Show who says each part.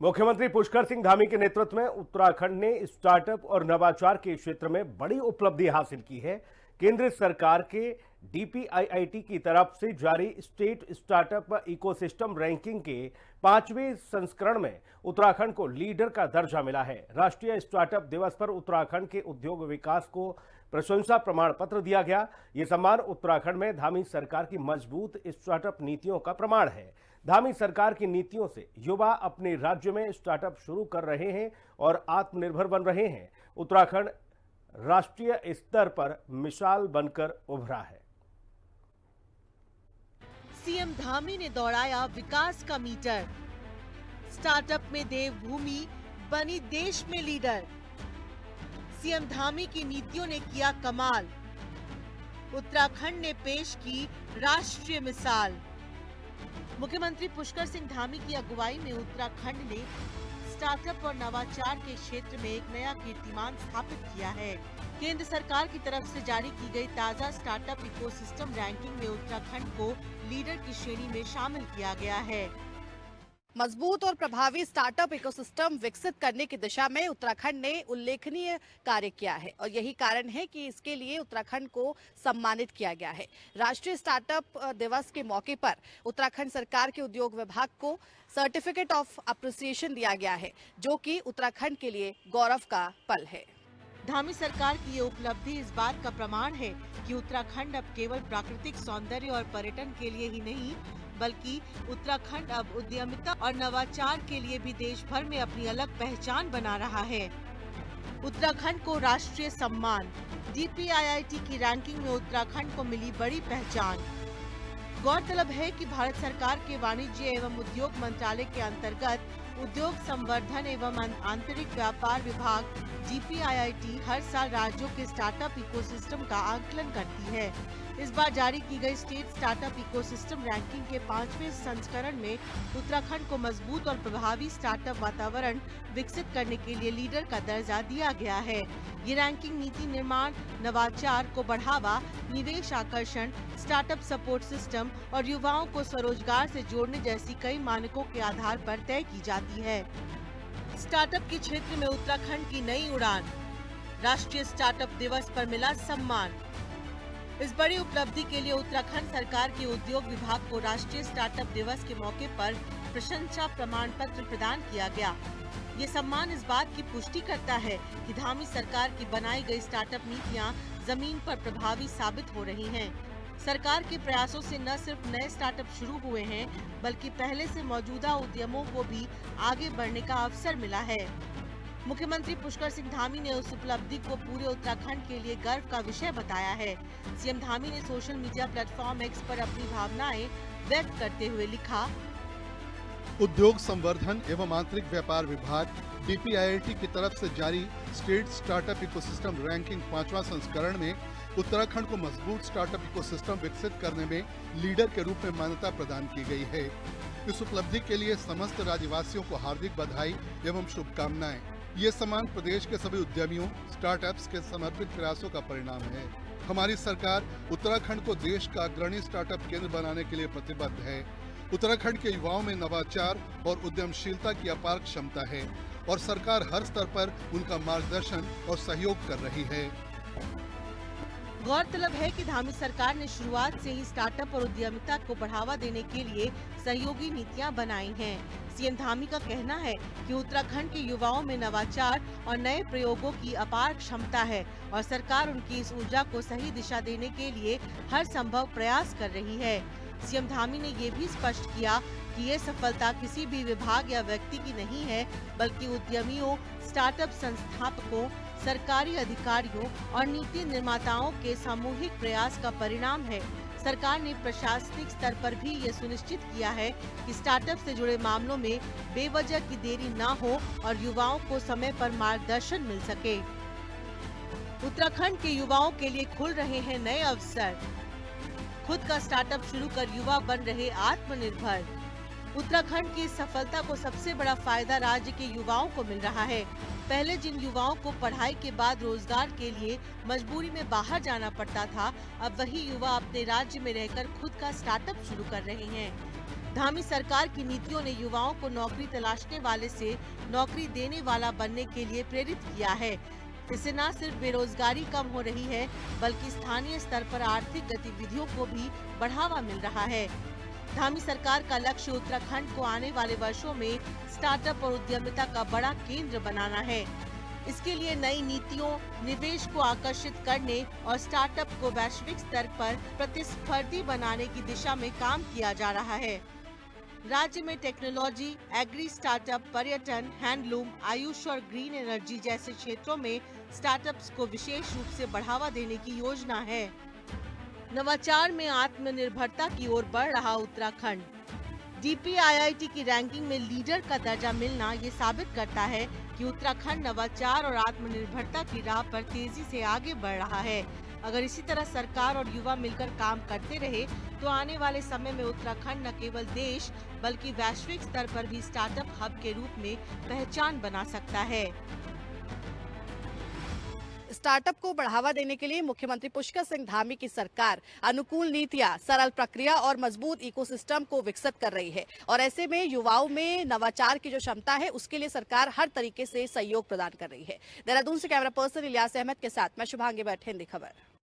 Speaker 1: मुख्यमंत्री पुष्कर सिंह धामी के नेतृत्व में उत्तराखंड ने स्टार्टअप और नवाचार के क्षेत्र में बड़ी उपलब्धि हासिल की है। केंद्र सरकार के डीपीआईआईटी की तरफ से जारी स्टेट स्टार्टअप इकोसिस्टम रैंकिंग के 5वें संस्करण में उत्तराखंड को लीडर का दर्जा मिला है। राष्ट्रीय स्टार्टअप दिवस पर उत्तराखंड के उद्योग विकास को प्रशंसा प्रमाण पत्र दिया गया। ये सम्मान उत्तराखंड में धामी सरकार की मजबूत स्टार्टअप नीतियों का प्रमाण है। धामी सरकार की नीतियों से युवा अपने राज्य में स्टार्टअप शुरू कर रहे हैं और आत्मनिर्भर बन रहे हैं। उत्तराखंड राष्ट्रीय स्तर पर मिसाल बनकर उभरा है।
Speaker 2: सीएम धामी ने दौड़ाया विकास का मीटर। स्टार्टअप में देवभूमि बनी देश में लीडर। सीएम धामी की नीतियों ने किया कमाल। उत्तराखंड ने पेश की राष्ट्रीय मिसाल। मुख्यमंत्री पुष्कर सिंह धामी की अगुवाई में उत्तराखंड ने स्टार्टअप और नवाचार के क्षेत्र में एक नया कीर्तिमान स्थापित किया है। केंद्र सरकार की तरफ से जारी की गई ताजा स्टार्टअप इकोसिस्टम रैंकिंग में उत्तराखंड को लीडर की श्रेणी में शामिल किया गया है।
Speaker 3: मजबूत और प्रभावी स्टार्टअप इकोसिस्टम विकसित करने की दिशा में उत्तराखंड ने उल्लेखनीय कार्य किया है और यही कारण है कि इसके लिए उत्तराखंड को सम्मानित किया गया है। राष्ट्रीय स्टार्टअप दिवस के मौके पर उत्तराखंड सरकार के उद्योग विभाग को सर्टिफिकेट ऑफ अप्रिसिएशन दिया गया है, जो कि उत्तराखंड के लिए गौरव का पल है।
Speaker 2: धामी सरकार की ये उपलब्धि इस बात का प्रमाण है कि उत्तराखंड अब केवल प्राकृतिक सौंदर्य और पर्यटन के लिए ही नहीं, बल्कि उत्तराखंड अब उद्यमिता और नवाचार के लिए भी देश भर में अपनी अलग पहचान बना रहा है। उत्तराखंड को राष्ट्रीय सम्मान। डीपीआईआईटी की रैंकिंग में उत्तराखंड को मिली बड़ी पहचान। गौरतलब है कि भारत सरकार के वाणिज्य एवं उद्योग मंत्रालय के अंतर्गत उद्योग संवर्धन एवं आंतरिक व्यापार विभाग डीपीआईआईटी हर साल राज्यों के स्टार्टअप इकोसिस्टम का आकलन करती है। इस बार जारी की गई स्टेट स्टार्टअप इकोसिस्टम रैंकिंग के 5वें संस्करण में उत्तराखंड को मजबूत और प्रभावी स्टार्टअप वातावरण विकसित करने के लिए लीडर का दर्जा दिया गया है। ये रैंकिंग नीति निर्माण, नवाचार को बढ़ावा, निवेश आकर्षण, स्टार्टअप सपोर्ट सिस्टम और युवाओं को स्वरोजगार से जोड़ने जैसी कई मानकों के आधार पर तय की जाती है। स्टार्टअप के क्षेत्र में उत्तराखंड की नई उड़ान। राष्ट्रीय स्टार्टअप दिवस पर मिला सम्मान। इस बड़ी उपलब्धि के लिए उत्तराखंड सरकार के उद्योग विभाग को राष्ट्रीय स्टार्टअप दिवस के मौके पर प्रशंसा प्रमाण पत्र प्रदान किया गया। ये सम्मान इस बात की पुष्टि करता है कि धामी सरकार की बनाई गई स्टार्टअप नीतियां जमीन पर प्रभावी साबित हो रही हैं। सरकार के प्रयासों से न सिर्फ नए स्टार्टअप शुरू हुए हैं, बल्कि पहले से मौजूदा उद्यमों को भी आगे बढ़ने का अवसर मिला है। मुख्यमंत्री पुष्कर सिंह धामी ने उस उपलब्धि को पूरे उत्तराखंड के लिए गर्व का विषय बताया है। सीएम धामी ने सोशल मीडिया प्लेटफॉर्म एक्स पर अपनी भावनाएं व्यक्त करते हुए लिखा,
Speaker 4: उद्योग संवर्धन एवं आंतरिक व्यापार विभाग डीपीआईआईटी की तरफ से जारी स्टेट स्टार्टअप इकोसिस्टम रैंकिंग 5वां संस्करण में उत्तराखंड को मजबूत स्टार्टअप इकोसिस्टम विकसित करने में लीडर के रूप में मान्यता प्रदान की गई है। इस उपलब्धि के लिए समस्त राज्यवासियों को हार्दिक बधाई एवं शुभकामनाएं। ये सम्मान प्रदेश के सभी उद्यमियों, स्टार्टअप्स के समर्पित प्रयासों का परिणाम है। हमारी सरकार उत्तराखंड को देश का अग्रणी स्टार्टअप केंद्र बनाने के लिए प्रतिबद्ध है। उत्तराखंड के युवाओं में नवाचार और उद्यमशीलता की अपार क्षमता है और सरकार हर स्तर पर उनका मार्गदर्शन और सहयोग कर रही है।
Speaker 2: गौरतलब है कि धामी सरकार ने शुरुआत से ही स्टार्टअप और उद्यमिता को बढ़ावा देने के लिए सहयोगी नीतियां बनाई हैं। सीएम धामी का कहना है कि उत्तराखंड के युवाओं में नवाचार और नए प्रयोगों की अपार क्षमता है और सरकार उनकी इस ऊर्जा को सही दिशा देने के लिए हर संभव प्रयास कर रही है। सीएम धामी ने ये भी स्पष्ट किया कि ये सफलता किसी भी विभाग या व्यक्ति की नहीं है, बल्कि उद्यमियों, स्टार्टअप संस्थापकों, सरकारी अधिकारियों और नीति निर्माताओं के सामूहिक प्रयास का परिणाम है। सरकार ने प्रशासनिक स्तर पर भी ये सुनिश्चित किया है कि स्टार्टअप से जुड़े मामलों में बेवजह की देरी न हो और युवाओं को समय पर मार्गदर्शन मिल सके। उत्तराखंड के युवाओं के लिए खुल रहे हैं नए अवसर। खुद का स्टार्टअप शुरू कर युवा बन रहे आत्मनिर्भर। उत्तराखंड की इस सफलता को सबसे बड़ा फायदा राज्य के युवाओं को मिल रहा है। पहले जिन युवाओं को पढ़ाई के बाद रोजगार के लिए मजबूरी में बाहर जाना पड़ता था, अब वही युवा अपने राज्य में रहकर खुद का स्टार्टअप शुरू कर रहे हैं। धामी सरकार की नीतियों ने युवाओं को नौकरी तलाशने वाले से नौकरी देने वाला बनने के लिए प्रेरित किया है। इससे न सिर्फ बेरोजगारी कम हो रही है, बल्कि स्थानीय स्तर पर आर्थिक गतिविधियों को भी बढ़ावा मिल रहा है। धामी सरकार का लक्ष्य उत्तराखंड को आने वाले वर्षों में स्टार्टअप और उद्यमिता का बड़ा केंद्र बनाना है। इसके लिए नई नीतियों, निवेश को आकर्षित करने और स्टार्टअप को वैश्विक स्तर पर प्रतिस्पर्धी बनाने की दिशा में काम किया जा रहा है। राज्य में टेक्नोलॉजी, एग्री स्टार्टअप, पर्यटन, हैंडलूम, आयुष और ग्रीन एनर्जी जैसे क्षेत्रों में स्टार्टअप्स को विशेष रूप से बढ़ावा देने की योजना है। नवाचार में आत्मनिर्भरता की ओर बढ़ रहा उत्तराखंड। DPIIT की रैंकिंग में लीडर का दर्जा मिलना ये साबित करता है कि उत्तराखंड नवाचार और आत्मनिर्भरता की राह पर तेजी से आगे बढ़ रहा है। अगर इसी तरह सरकार और युवा मिलकर काम करते रहे तो आने वाले समय में उत्तराखंड न केवल देश बल्कि वैश्विक स्तर पर भी स्टार्टअप हब के रूप में पहचान बना सकता है।
Speaker 3: स्टार्टअप को बढ़ावा देने के लिए मुख्यमंत्री पुष्कर सिंह धामी की सरकार अनुकूल नीतियां, सरल प्रक्रिया और मजबूत इकोसिस्टम को विकसित कर रही है और ऐसे में युवाओं में नवाचार की जो क्षमता है उसके लिए सरकार हर तरीके से सहयोग प्रदान कर रही है। देहरादून से कैमरा पर्सन इलियास अहमद के साथ मैं शुभांगी भट्ट, हिंदी खबर।